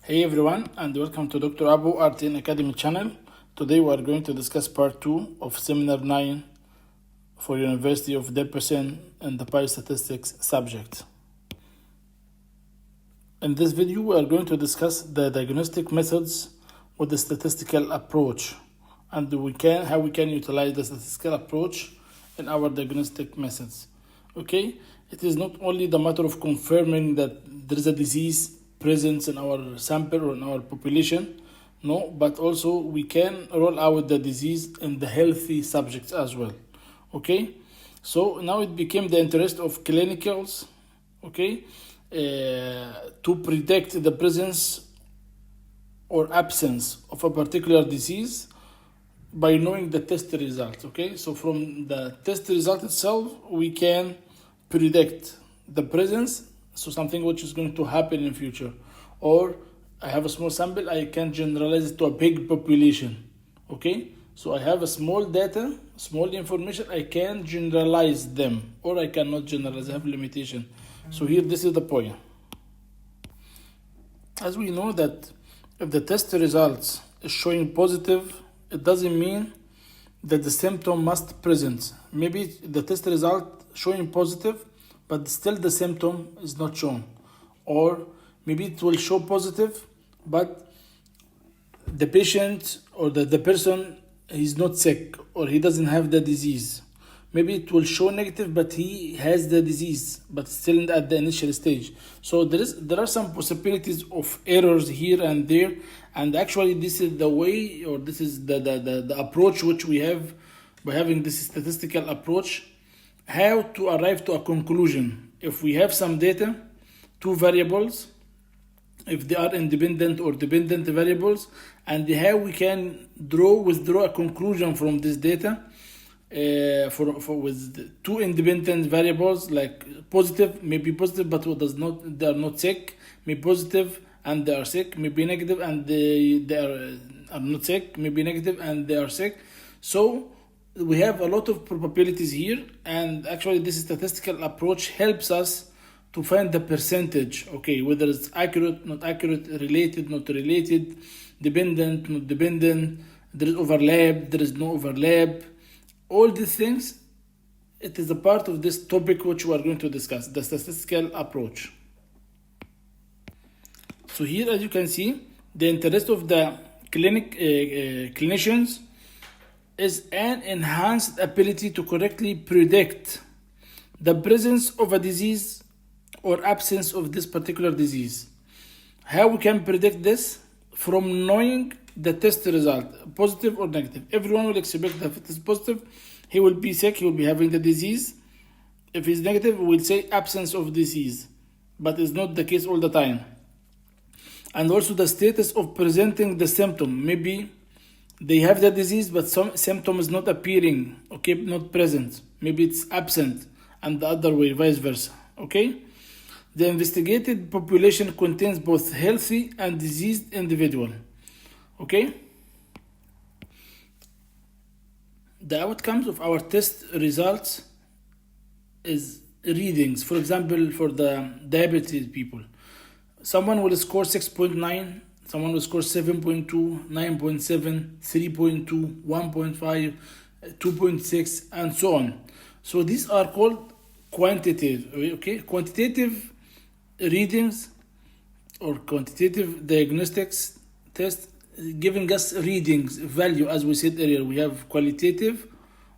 Hey everyone, and welcome to Dr. Abu RTN Academy channel. Today we are going to discuss part 2 of seminar 9 for University of Deb and the Biostatistics subject. In this video we are going to discuss the diagnostic methods with the statistical approach and how we can utilize the statistical approach in our diagnostic methods. Okay, it is not only the matter of confirming that there is a disease presence in our sample or in our population, no, but also we can roll out the disease in the healthy subjects as well. Okay, so now it became the interest of clinicals, okay, to predict the presence or absence of a particular disease by knowing the test result. Okay, so from the test result itself we can predict the presence, so something which is going to happen in future. Or I have a small sample, I can generalize it to a big population. Okay, so I have a small data, small information, I can generalize them, or I cannot generalize, I have limitation. So here this is the point. As we know that if the test results is showing positive, it doesn't mean that the symptom must present. Maybe the test result showing positive, but still the symptom is not shown. Or maybe it will show positive, but the patient or the person is not sick or he doesn't have the disease. Maybe it will show negative, but he has the disease, but still at the initial stage. So there are some possibilities of errors here and there, and actually this is the way, or this is the approach which we have by having this statistical approach, how to arrive to a conclusion. If we have some data, two variables, if they are independent or dependent variables, and how we can withdraw a conclusion from this data with two independent variables, like positive, maybe positive but they are not sick, maybe positive and they are sick, maybe negative and they are not sick, maybe negative and they are sick. So we have a lot of probabilities here, and actually this statistical approach helps us to find the percentage, okay, whether it's accurate, not accurate, related, not related, dependent, not dependent, there is overlap, there is no overlap. All these things, it is a part of this topic which we are going to discuss, the statistical approach. So here, as you can see, the interest of the clinicians is an enhanced ability to correctly predict the presence of a disease or absence of this particular disease. How we can predict this? From knowing the test result, positive or negative. Everyone will expect that if it is positive, he will be sick, he will be having the disease. If it's negative, we'll say absence of disease, but it's not the case all the time. And also the status of presenting the symptom. Maybe they have the disease, but some symptom is not appearing, okay, not present. Maybe it's absent, and the other way, vice versa, okay? The investigated population contains both healthy and diseased individual, okay? The outcomes of our test results is readings. For example, for the diabetes people, someone will score 6.9, someone will score 7.2, 9.7, 3.2, 1.5, 2.6, and so on. So these are called quantitative, okay? Quantitative readings or quantitative diagnostics test giving us readings, value, as we said earlier. We have qualitative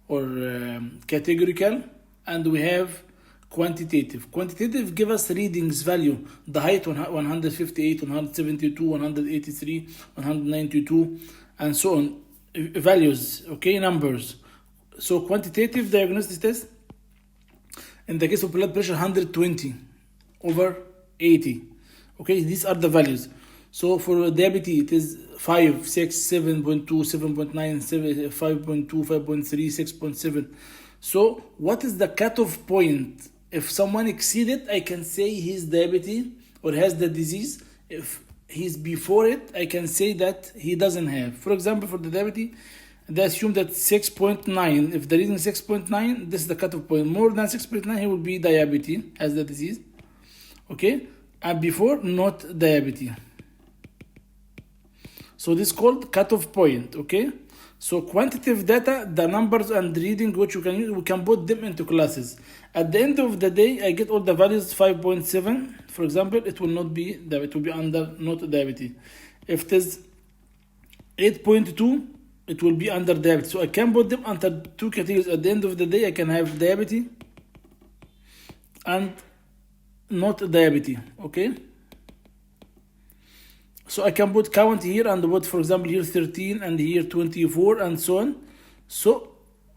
or categorical, and we have quantitative. Quantitative give us readings, value, the height 158, 172, 183, 192, and so on, values, okay, numbers. So quantitative diagnostic test, in the case of blood pressure, 120 over 80, okay, these are the values. So for diabetes, it is 5, 6, 7.2, 7.9, 7, 5.2, 5.3, 6.7. So what is the cutoff point? If someone exceeded, I can say he's diabetes or has the disease. If he's before it, I can say that he doesn't have. For example, for the diabetes, they assume that 6.9, if the reading is 6.9, this is the cutoff point. More than 6.9, he will be diabetes, has the disease. Okay, and before, not diabetes. So this is called cutoff point, okay? So quantitative data, the numbers and reading which you can use, we can put them into classes. At the end of the day, I get all the values 5.7, for example, it will not be, it will be under not diabetes. If it is 8.2, it will be under diabetes. So I can put them under two categories. At the end of the day, I can have diabetes and not diabetes, okay? So I can put count here and put, for example, here 13 and here 24 and so on. So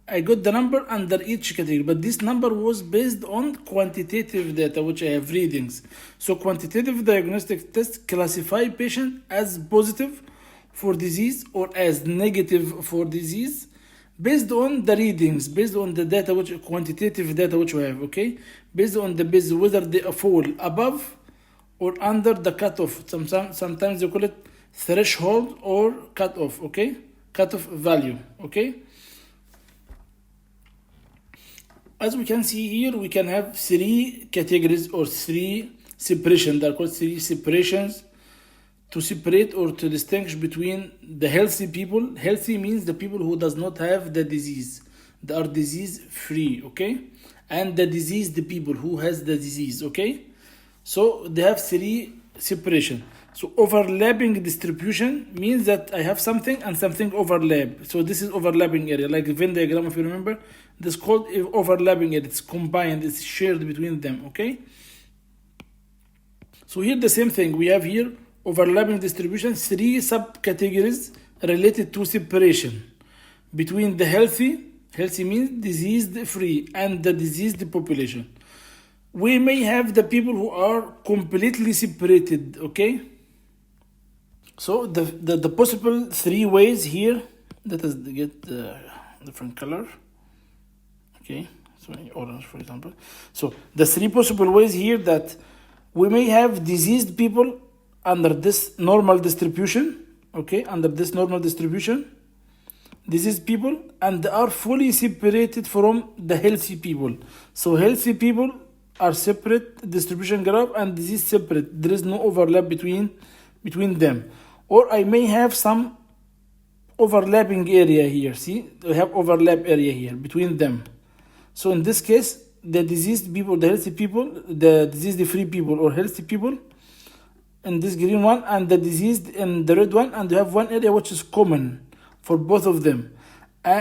I got the number under each category, but this number was based on quantitative data, which I have readings. So quantitative diagnostic tests classify patient as positive for disease or as negative for disease based on the readings, based on the data, which quantitative data which we have, okay? Based on the base, whether they fall above or under the cutoff. Sometimes they call it threshold or cutoff, okay? Cutoff value, okay? As we can see here, we can have three categories or three separations. They're called three separations to separate or to distinguish between the healthy people. Healthy means the people who does not have the disease. They are disease free, okay? And the diseased people who has the disease, okay? So they have three separation. So overlapping distribution means that I have something and something overlap. So this is overlapping area, like the Venn diagram, if you remember. This is called overlapping area. It's combined, it's shared between them, okay? So here the same thing. We have here overlapping distribution, three subcategories related to separation between the healthy means diseased free, and the diseased population. We may have the people who are completely separated, okay? So the possible three ways here, let us get different color, okay? So orange, for example. So the three possible ways here that we may have diseased people under this normal distribution, okay? Under this normal distribution, diseased people, and they are fully separated from the healthy people. So healthy people are separate distribution graph and disease separate. There is no overlap between them. Or I may have some overlapping area here. See, we have overlap area here between them. So in this case, the diseased people, the healthy people, the diseased free people or healthy people in this green one, and the diseased in the red one, and you have one area which is common for both of them.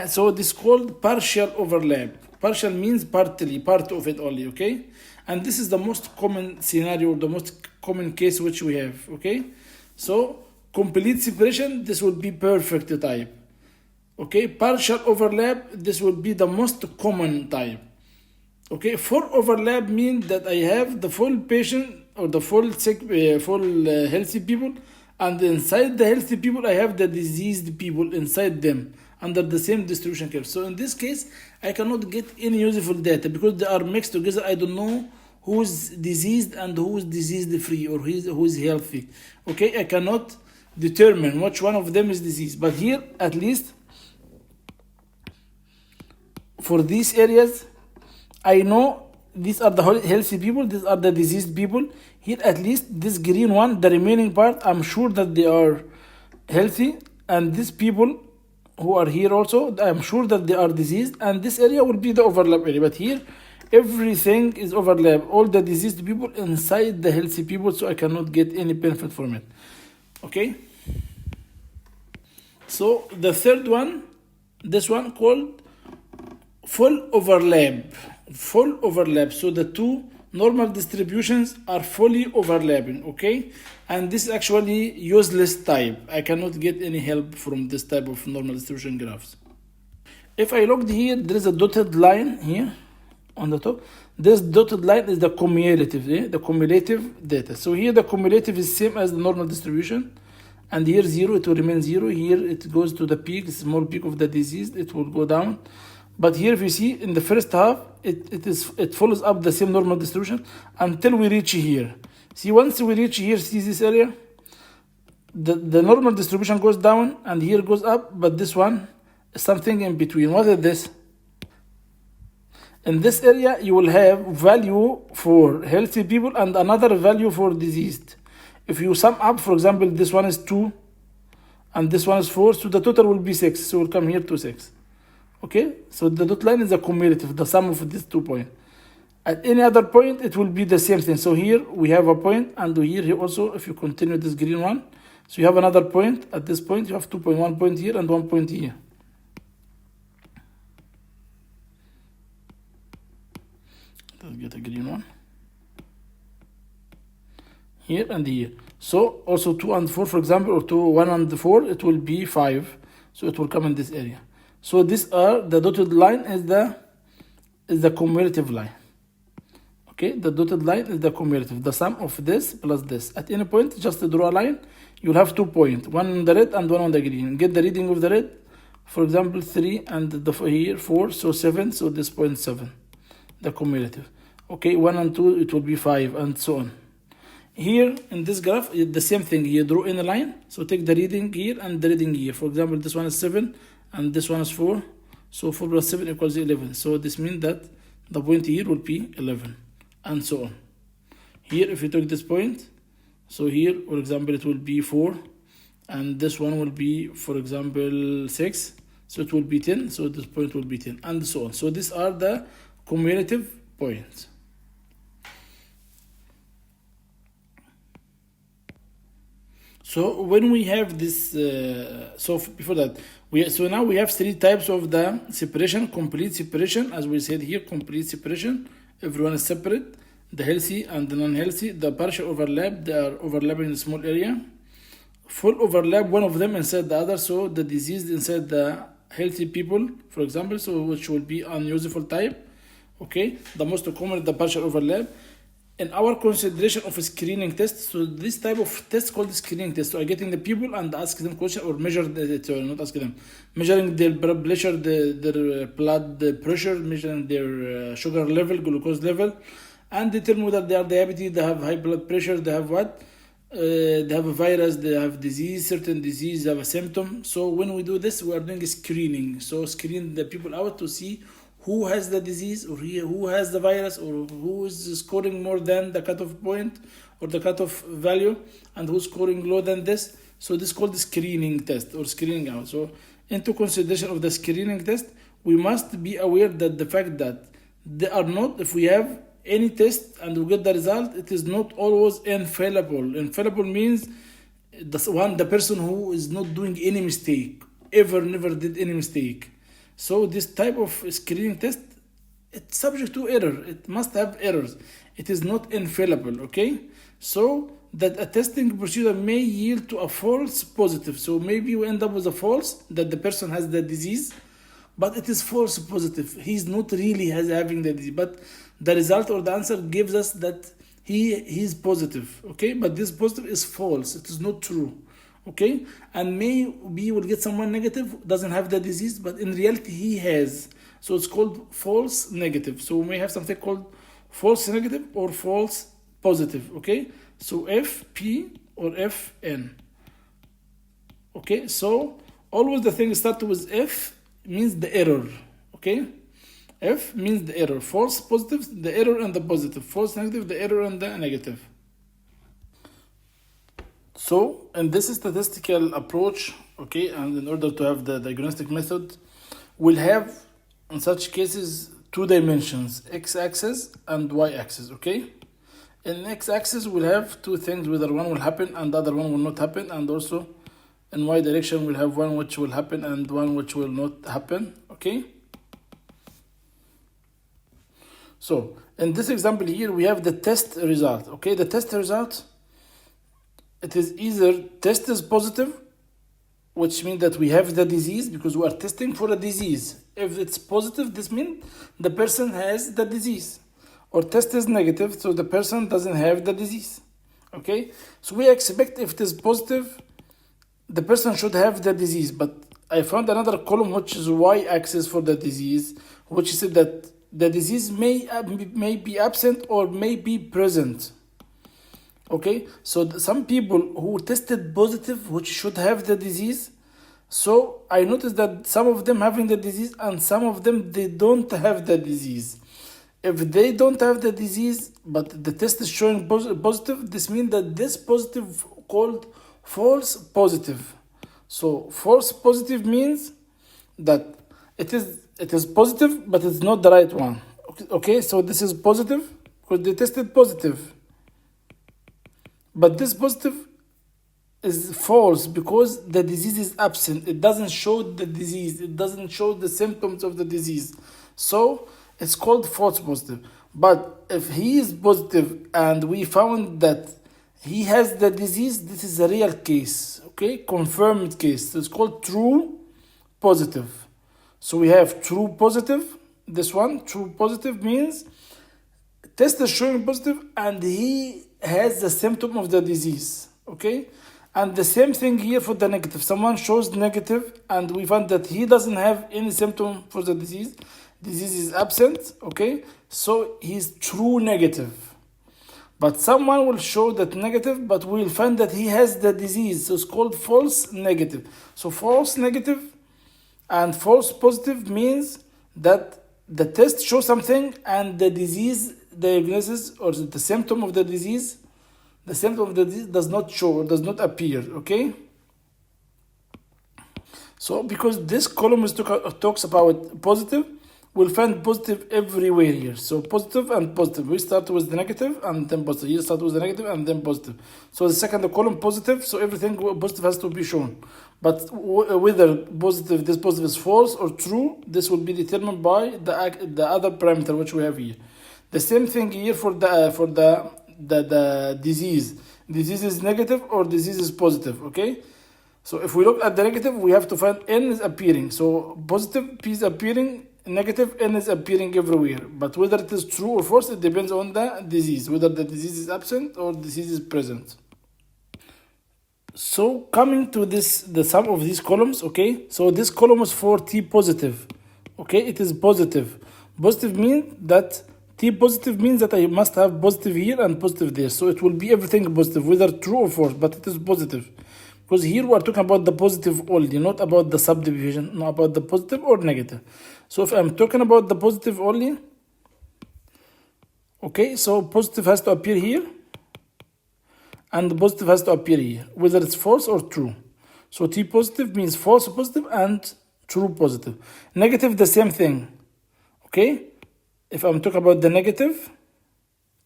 So this is called partial overlap. Partial means partly, part of it only, okay? And this is the most common scenario, the most common case which we have, okay? So complete separation, this would be perfect type. Okay, partial overlap, this would be the most common type. Okay, full overlap means that I have the full patient or the full healthy people, and inside the healthy people I have the diseased people inside them under the same distribution curve. So in this case, I cannot get any useful data because they are mixed together. I don't know who's diseased and who's diseased free or who's healthy. Okay, I cannot determine which one of them is diseased. But here, at least, for these areas, I know these are the healthy people, these are the diseased people. Here, at least, this green one, the remaining part, I'm sure that they are healthy. And these people who are here also, I'm sure that they are diseased. And this area will be the overlap area. But here, everything is overlap. All the diseased people inside the healthy people, so I cannot get any benefit from it. Okay? So, the third one, this one called full overlap. Full overlap. So the two normal distributions are fully overlapping, okay? And this is actually useless type. I cannot get any help from this type of normal distribution graphs. If I looked here, there is a dotted line here on the top. This dotted line is the cumulative, the cumulative data. So here the cumulative is same as the normal distribution. And here 0, it will remain 0. Here it goes to the peak, small peak of the disease, it will go down. But here, if you see, in the first half, it follows up the same normal distribution until we reach here. See, once we reach here, see this area? The normal distribution goes down and here goes up, but this one is something in between. What is this? In this area, you will have value for healthy people and another value for diseased. If you sum up, for example, this one is 2, and this one is 4, so the total will be 6, so we'll come here to 6. Okay, so the dot line is the cumulative, the sum of these 2 points. At any other point, it will be the same thing. So here we have a point, and here also, if you continue this green one, so you have another point. At this point, you have 2.1 point here and 1 point here. Let's get a green one. Here and here. So also 2 and 4, for example, or 2, 1 and 4, it will be 5. So it will come in this area. So these are the dotted line is the cumulative line. Okay, the dotted line is the cumulative, the sum of this plus this. At any point, just draw a line. You'll have 2 points, one on the red and one on the green. Get the reading of the red. For example, 3 and here 4, so 7. So this point 7, the cumulative. Okay, 1 and 2, it will be 5, and so on. Here in this graph, the same thing. You draw in a line. So take the reading here and the reading here. For example, this one is 7 and this one is 4. So 4 plus 7 equals 11. So this means that the point here will be 11, and so on. Here, if you take this point, so here, for example, it will be 4, and this one will be, for example, 6. So it will be 10. So this point will be 10, and so on. So these are the cumulative points. So when we have this, before that, now we have 3 types of the separation: complete separation, as we said here, complete separation. Everyone is separate. The healthy and the non-healthy. The partial overlap, they are overlapping in a small area. Full overlap, one of them inside the other. So the disease inside the healthy people, for example, so which will be unuseful type. Okay, the most common is the partial overlap. In our consideration of a screening test, so this type of test called screening test. So are getting the people and ask them question or measure not ask them, measuring their blood pressure, their blood pressure, measuring their sugar level, glucose level, and determine whether they are diabetes, they have high blood pressure, they have what, they have a virus, they have disease, certain disease, they have a symptom. So when we do this, we are doing a screening. So screen the people out to see who has the disease, or who has the virus, or who is scoring more than the cutoff point or the cutoff value, and who's scoring lower than this. So this is called the screening test or screening out. So into consideration of the screening test, we must be aware that the fact that they are not, if we have any test and we get the result, it is not always infallible. Infallible means the person who is not doing any mistake, never did any mistake. So this type of screening test, it's subject to error. It must have errors. It is not infallible, okay? So that a testing procedure may yield to a false positive. So maybe we end up with a false, that the person has the disease, but it is false positive. He's not really having the disease, but the result or the answer gives us that he is positive, okay? But this positive is false. It is not true. Okay, and maybe we'll get someone negative, doesn't have the disease, but in reality he has. So it's called false negative. So we may have something called false negative or false positive. Okay, so FP or FN. Okay, so always the thing start with F means the error. Okay, F means the error. False positive, the error and the positive. False negative, the error and the negative. So in this statistical approach, okay, and in order to have the diagnostic method, we'll have in such cases 2 dimensions, x-axis and y-axis, okay? In x-axis, we'll have 2 things, whether one will happen and the other one will not happen, and also in y direction, we'll have one which will happen and one which will not happen, okay? So in this example here, we have the test result, okay? The test result, it is either test is positive, which means that we have the disease because we are testing for a disease. If it's positive, this means the person has the disease. Or test is negative, so the person doesn't have the disease. Okay? So we expect if it is positive, the person should have the disease. But I found another column which is y-axis for the disease, which said that the disease may be absent or may be present. Okay, so some people who tested positive, which should have the disease, so I noticed that some of them having the disease and some of them, they don't have the disease. If they don't have the disease, but the test is showing positive, this means that this positive called false positive. So false positive means that it is positive, but it's not the right one. Okay, so this is positive because they tested positive, but this positive is false because the disease is absent. It doesn't show the disease. It doesn't show the symptoms of the disease. So it's called false positive. But if he is positive and we found that he has the disease, this is a real case. Okay, confirmed case. So it's called true positive. So we have true positive. This one, true positive, means test is showing positive and he has the symptom of the disease. Okay, and the same thing here for the negative. Someone shows negative and we find that he doesn't have any symptom for the disease. Disease is absent. Okay, so he's true negative. But someone will show that negative, but we'll find that he has the disease. So it's called false negative. So false negative and false positive means that the test shows something and the disease diagnosis or the symptom of the disease does not show or does not appear. Okay, so because this column talks about positive, we'll find positive everywhere here. So positive and positive. We start with the negative and then positive. Here start with the negative and then positive. So the second column positive, so everything positive has to be shown. But whether positive, this positive is false or true, this will be determined by the other parameter which we have here. The same thing here for the disease. Disease is negative or disease is positive. Okay, so if we look at the negative, we have to find N is appearing. So positive P is appearing, negative N is appearing everywhere. But whether it is true or false, it depends on the disease, whether the disease is absent or disease is present. So coming to this, the sum of these columns. Okay, so this column is for T positive. Okay, it is positive. Positive means that T positive means that I must have positive here and positive there. So it will be everything positive, whether true or false, but it is positive. Because here we are talking about the positive only, not about the subdivision, not about the positive or negative. So if I'm talking about the positive only, okay, so positive has to appear here and the positive has to appear here, whether it's false or true. So T positive means false positive and true positive. Negative, the same thing. Okay, if I'm talking about the negative,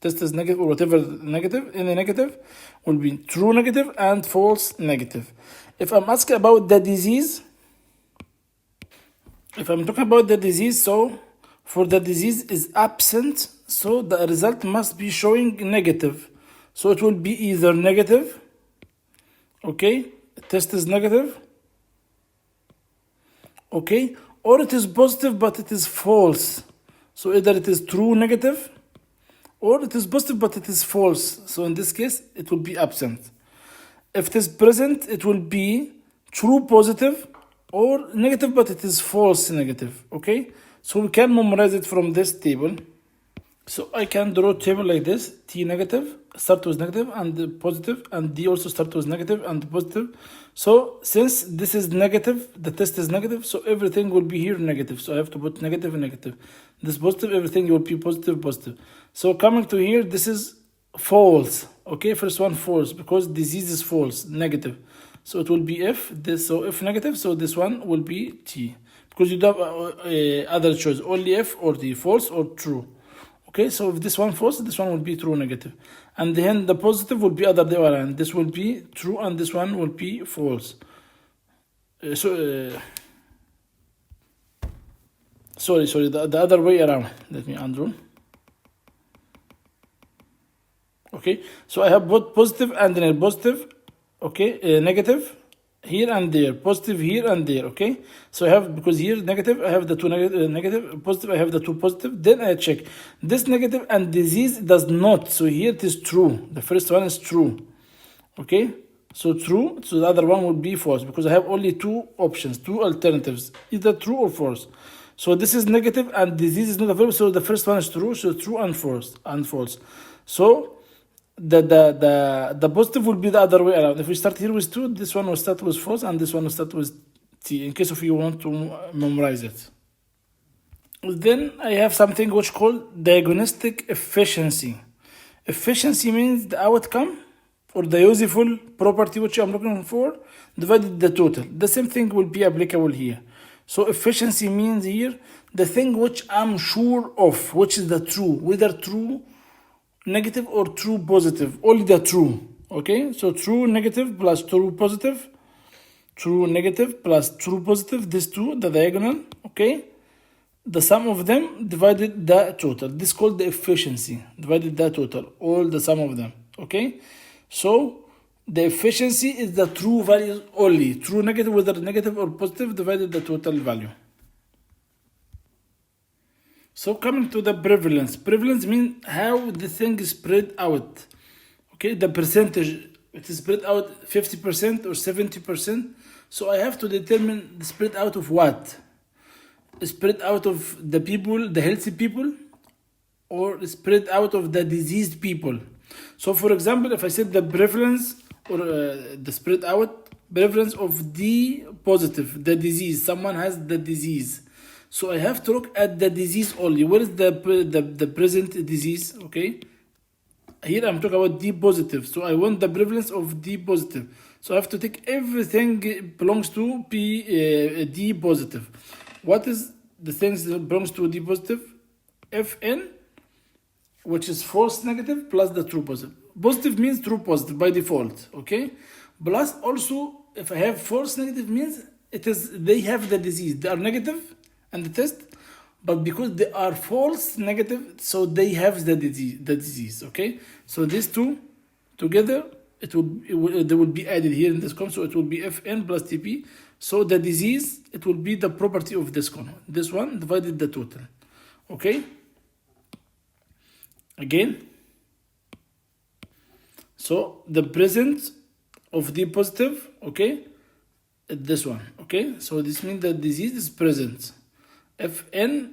test is negative or whatever negative, any negative will be true negative and false negative. If I'm asking about the disease, if I'm talking about the disease, so for the disease is absent, so the result must be showing negative. So it will be either negative, okay, test is negative, okay, or it is positive but it is false. So either it is true negative or it is positive but it is false. So in this case, it will be absent. If it is present, it will be true positive or negative but it is false negative. Okay, so we can memorize it from this table. So I can draw a table like this. T negative, start with negative and positive, and D also start with negative and positive. So since this is negative, the test is negative, so everything will be here negative. So I have to put negative and negative. This positive, everything will be positive, positive. So coming to here, this is false. Okay, first one false because disease is false, negative. So it will be F, this, so F negative, so this one will be T. Because you don't have other choice, only F or T, false or true. Okay, so if this one false, this one will be true negative. And then the positive will be other way around. This will be true and this one will be false. Sorry, the other way around. Let me undo. Okay, so I have both positive and then positive, okay, negative here and there, positive here and there. Okay, so I have, because here negative, I have the two negative, positive, I have the two positive. Then I check this negative and disease does not. So here it is true. The first one is true. Okay, so true. So the other one will be false because I have only two options, two alternatives, either true or false. So this is negative and disease is not available. So the first one is true. So true and false. So the positive will be the other way around. If we start here with 2, this one will start with false and this one will start with T, in case of you want to memorize it. Then I have something which called diagnostic efficiency. Efficiency means the outcome or the useful property which I'm looking for, divided the total. The same thing will be applicable here. So efficiency means here the thing which I'm sure of, which is the true, whether true negative or true positive, only the true. Okay, so true negative plus true positive, true negative plus true positive, these two, the diagonal. Okay, the sum of them divided the total. This is called the efficiency, divided the total, all the sum of them. Okay, so the efficiency is the true values only, true negative, whether negative or positive, divided the total value. So coming to the prevalence. Prevalence means how the thing is spread out. Okay, the percentage, it is spread out 50% or 70%. So I have to determine the spread out of what? Spread out of the people, the healthy people, or spread out of the diseased people. So for example, if I said the prevalence or the spread out prevalence of the positive, the disease, someone has the disease. So I have to look at the disease only. What is the present disease? Okay, here I'm talking about D positive. So I want the prevalence of D positive. So I have to take everything belongs to D positive. What is the things that belongs to D positive? Fn, which is false negative plus the true positive. Positive means true positive by default. Okay, plus also if I have false negative means they have the disease. They are negative and the test, but because they are false negative, so they have the disease. Okay, so these two together, they will be added here in this column, so it will be Fn plus Tp. So the disease, it will be the property of this column, this one divided the total. Okay, again, so the presence of D positive, okay, this one. Okay, so this means the disease is present, Fn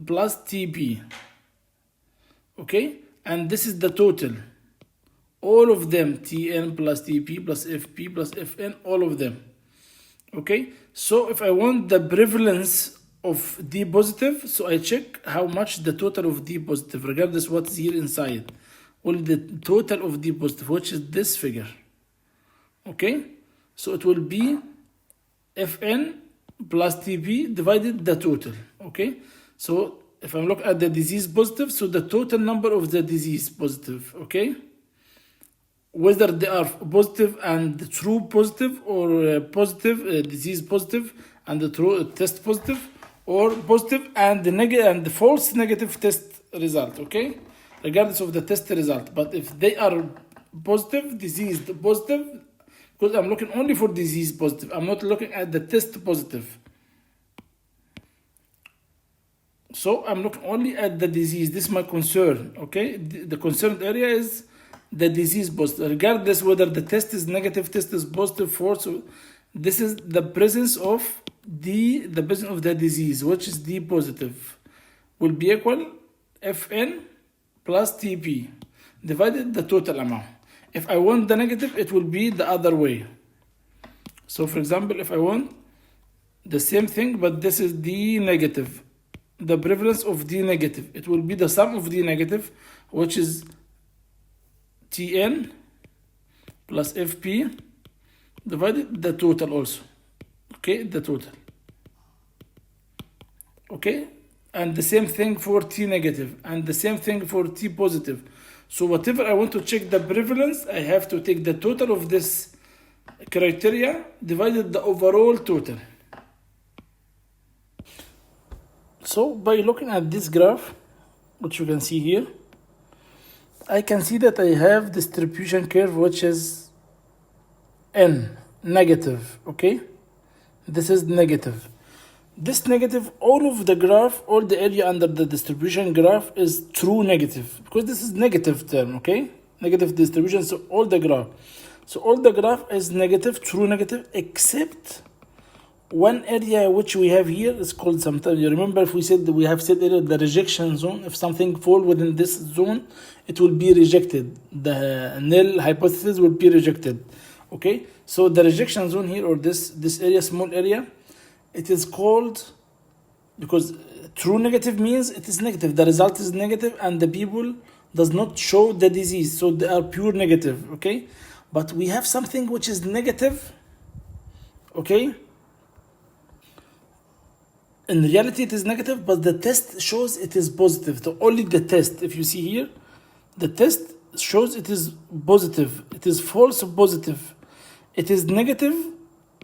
plus Tp. Okay, and this is the total, all of them, Tn plus Tp plus Fp plus Fn, all of them. Okay, so if I want the prevalence of D positive, so I check how much the total of D positive, regardless what's here inside, only the total of D positive, which is this figure. Okay, so it will be Fn plus Tp divided the total. Okay, so if I'm looking at the disease positive, so the total number of the disease positive. Okay, whether they are positive and true positive, or positive disease positive and the true test positive, or positive and the negative and the false negative test result. Okay, regardless of the test result, but if they are positive, disease positive, because I'm looking only for disease positive, I'm not looking at the test positive. So I'm looking only at the disease. This is my concern. Okay, the concerned area is the disease positive, regardless whether the test is negative, test is positive, false. This is the presence of the presence of the disease, which is D positive, will be equal Fn plus Tp divided the total amount. If I want the negative, it will be the other way. So for example, if I want the same thing, but this is D negative, the prevalence of D negative, it will be the sum of D negative, which is Tn plus Fp divided the total also. Okay, the total. Okay, and the same thing for T negative, and the same thing for T positive. So whatever I want to check the prevalence, I have to take the total of this criteria divided the overall total. So by looking at this graph, which you can see here, I can see that I have distribution curve which is N, negative. Okay, this is negative. This negative, all of the graph, all the area under the distribution graph is true negative, because this is negative term. Okay, negative distribution, so all the graph. So all the graph is negative, true negative, except one area which we have here is called, sometimes you remember if we said that we have said earlier, the rejection zone. If something fall within this zone, it will be rejected. The null hypothesis will be rejected. Okay, so the rejection zone here, or this area, small area, it is called, because true negative means it is negative, the result is negative, and the people does not show the disease, so they are pure negative, okay? But we have something which is negative, okay? In reality it is negative, but the test shows it is positive. So only the test, if you see here, the test shows it is positive. It is false positive. It is negative,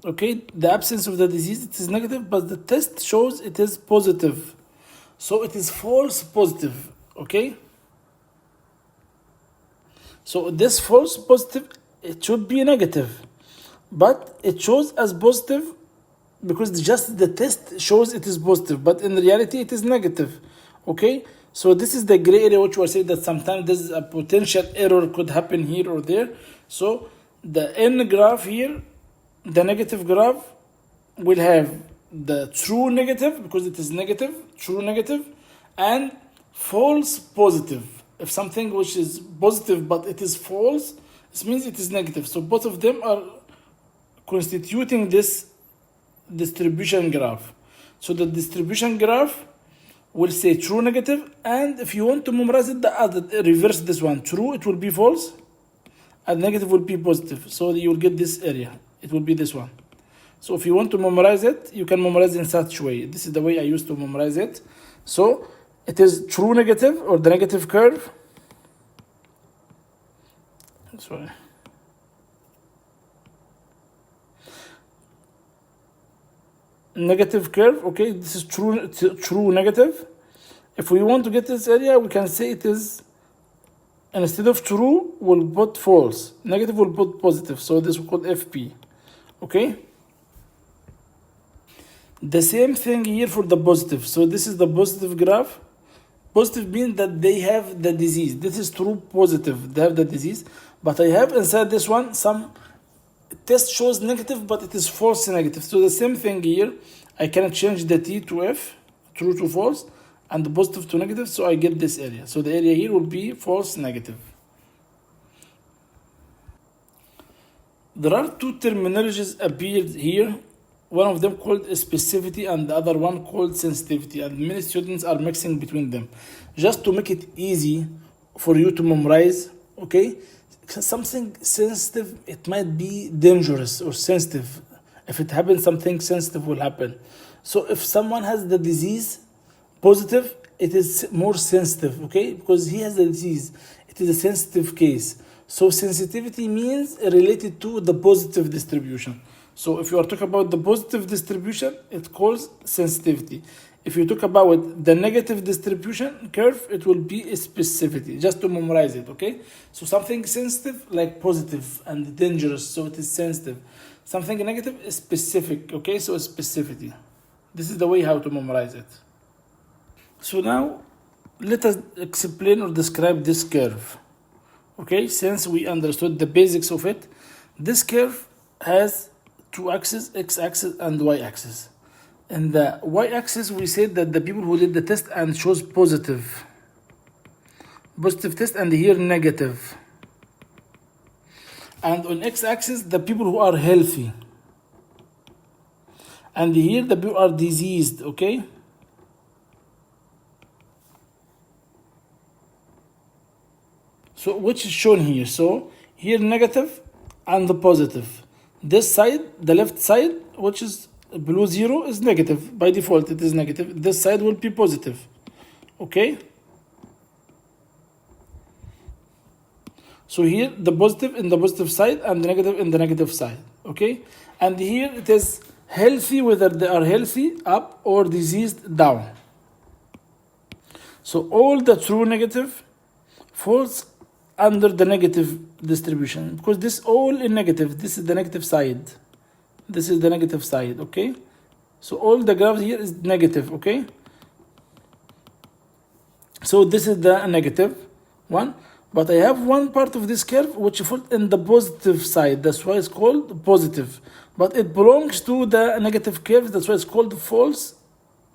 okay? The absence of the disease, it is negative, but the test shows it is positive. So it is false positive, okay? So this false positive, it should be negative, but it shows as positive because just the test shows it is positive, but in reality it is negative, okay? So this is the gray area which we are saying that sometimes there's a potential error could happen here or there. So the N graph here, the negative graph, will have the true negative because it is negative, true negative, and false positive. If something which is positive but it is false, this means it is negative. So both of them are constituting this distribution graph. So the distribution graph will say true negative, and if you want to memorize it, the other reverse this one. True, it will be false, and negative will be positive. So you will get this area. It will be this one. So if you want to memorize it, you can memorize it in such way. This is the way I used to memorize it. So it is true negative, or the negative curve. Sorry. Negative curve, okay, this is true negative. If we want to get this area, we can say it is, instead of true, we'll put false. Negative will put positive, so this will called FP, okay? The same thing here for the positive. So this is the positive graph. Positive means that they have the disease. This is true positive, they have the disease. But I have inside this one some test shows negative, but it is false negative. So the same thing here, I can change the T to F, true to false, and the positive to negative, so I get this area. So the area here will be false negative. There are two terminologies appeared here. One of them called specificity and the other one called sensitivity, and many students are mixing between them. Just to make it easy for you to memorize, okay? Something sensitive, it might be dangerous or sensitive. If it happens, something sensitive will happen. So if someone has the disease, positive, it is more sensitive, okay? Because he has the disease, it is a sensitive case. So sensitivity means related to the positive distribution. So if you are talking about the positive distribution, it calls sensitivity. If you talk about the negative distribution curve, it will be a specificity, just to memorize it, okay? So something sensitive, like positive and dangerous, so it is sensitive. Something negative is specific, okay? So it's specificity. This is the way how to memorize it. So now, let us explain or describe this curve, okay? Since we understood the basics of it, this curve has two axes, x-axis and y-axis. In the y-axis, we said that the people who did the test and chose positive test, and here negative. And on x-axis, the people who are healthy. And here the people are diseased, okay? So which is shown here? So here negative and the positive. This side, the left side, which is below 0, is negative. By default, it is negative. This side will be positive. Okay? So here, the positive in the positive side and the negative in the negative side. Okay? And here it is healthy, whether they are healthy, up, or diseased, down. So all the true negative falls under the negative distribution, because this all in negative. This is the negative side. This is the negative side, okay? So all the graph here is negative, okay? So this is the negative one, but I have one part of this curve which falls in the positive side. That's why it's called positive. But it belongs to the negative curve. That's why it's called false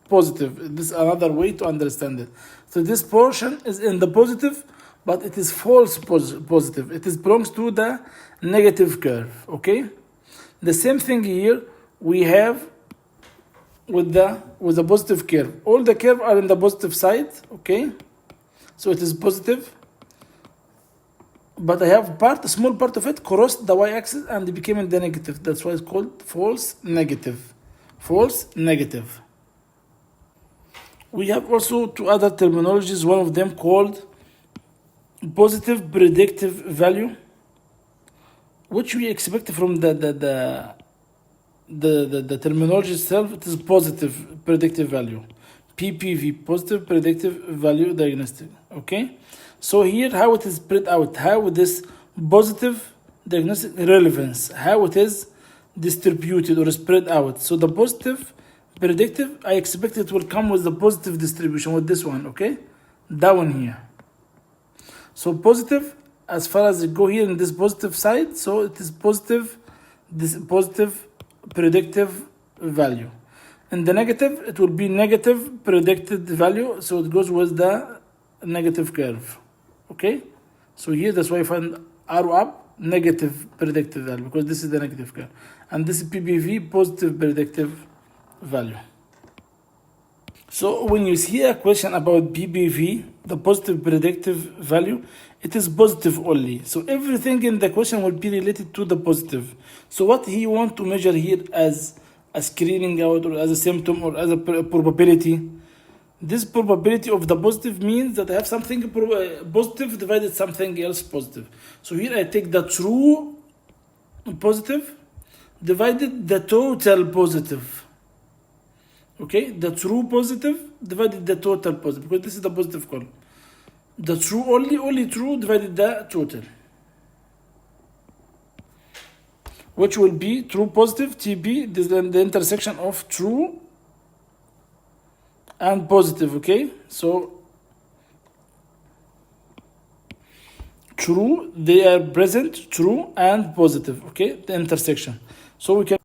positive. This is another way to understand it. So this portion is in the positive, but it is false positive. It belongs to the negative curve, okay? The same thing here we have with the positive curve. All the curve are in the positive side, okay? So it is positive. but I have a small part of it crossed the y-axis and became in the negative. That's why it's called false negative. False negative. We have also two other terminologies, one of them called positive predictive value, which we expect from the terminology itself. It is positive predictive value, PPV, positive predictive value diagnostic. Okay, so here how it is spread out, how this positive diagnostic relevance, how it is distributed or spread out. So the positive predictive, I expect it will come with the positive distribution with this one. Okay, down here. So positive, as far as it go here in this positive side, so it is positive, this positive predictive value. In the negative, it will be negative predicted value, so it goes with the negative curve. Okay, so here that's why I find arrow up, negative predictive value, because this is the negative curve, and this is PPV, positive predictive value. So when you see a question about PPV, the positive predictive value, it is positive only. So everything in the question will be related to the positive. So what he want to measure here as a screening out or as a symptom or as a probability, this probability of the positive means that I have something positive divided something else positive. So here I take the true positive divided the total positive. Okay, the true positive divided the total positive, because this is the positive column. The true only true divided the total, which will be true positive, TB, this is the intersection of true and positive. Okay, so true, they are present, true and positive. Okay, the intersection. So we can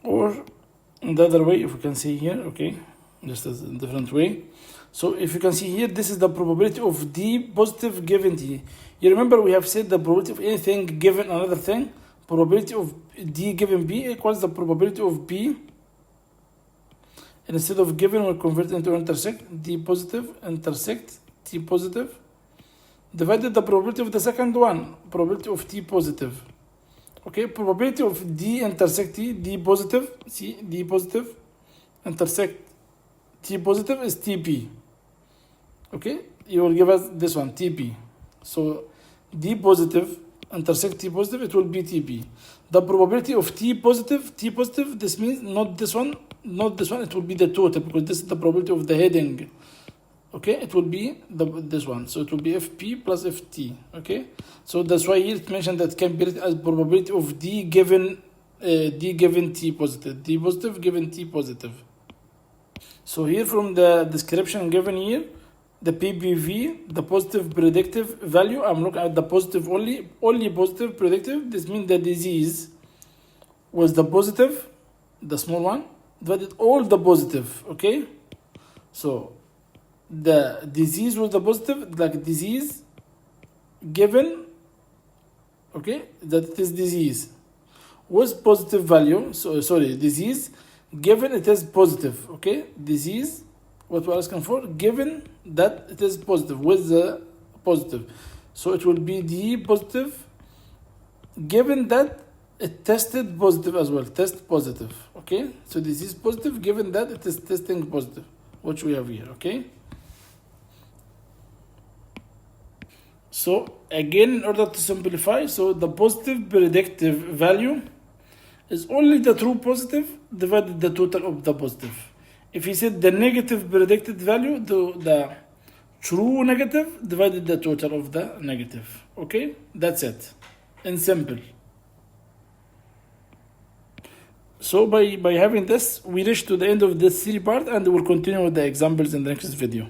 or the other way, if you can see here, okay, just as a different way. So if you can see here, this is the probability of D positive given D. You remember we have said the probability of anything given another thing, probability of D given B equals the probability of B. And instead of given, we'll convert it into intersect, D positive, intersect, T positive, divided the probability of the second one, probability of T positive. Okay, probability of D intersect T, D positive, see, D positive, intersect T positive is TP. Okay, you will give us this one, TP. So D positive intersect T positive, it will be TP. The probability of T positive, this means not this one, it will be the total, because this is the probability of the heading. Okay, it will be this one, so it will be FP plus FT. Okay, so that's why here it mentioned that can be written as probability of D given T positive, D positive given T positive. So here from the description given here, the PPV, the positive predictive value, I'm looking at the positive only positive predictive. This means the disease was the positive, the small one, divided all the positive. Okay, so the disease was the positive, like disease given, okay, that it is disease was positive value. So sorry, disease given it is positive. Okay, disease, what we're asking for, given that it is positive with the positive, so it will be D positive given that it tested positive as well, test positive. Okay, so disease positive given that it is testing positive, which we have here. Okay, so again, in order to simplify, so the positive predictive value is only the true positive divided the total of the positive. If you said the negative predicted value, the true negative divided the total of the negative. Okay, that's it, in simple. So by having this, we reach to the end of this 3 part, and we'll continue with the examples in the next video.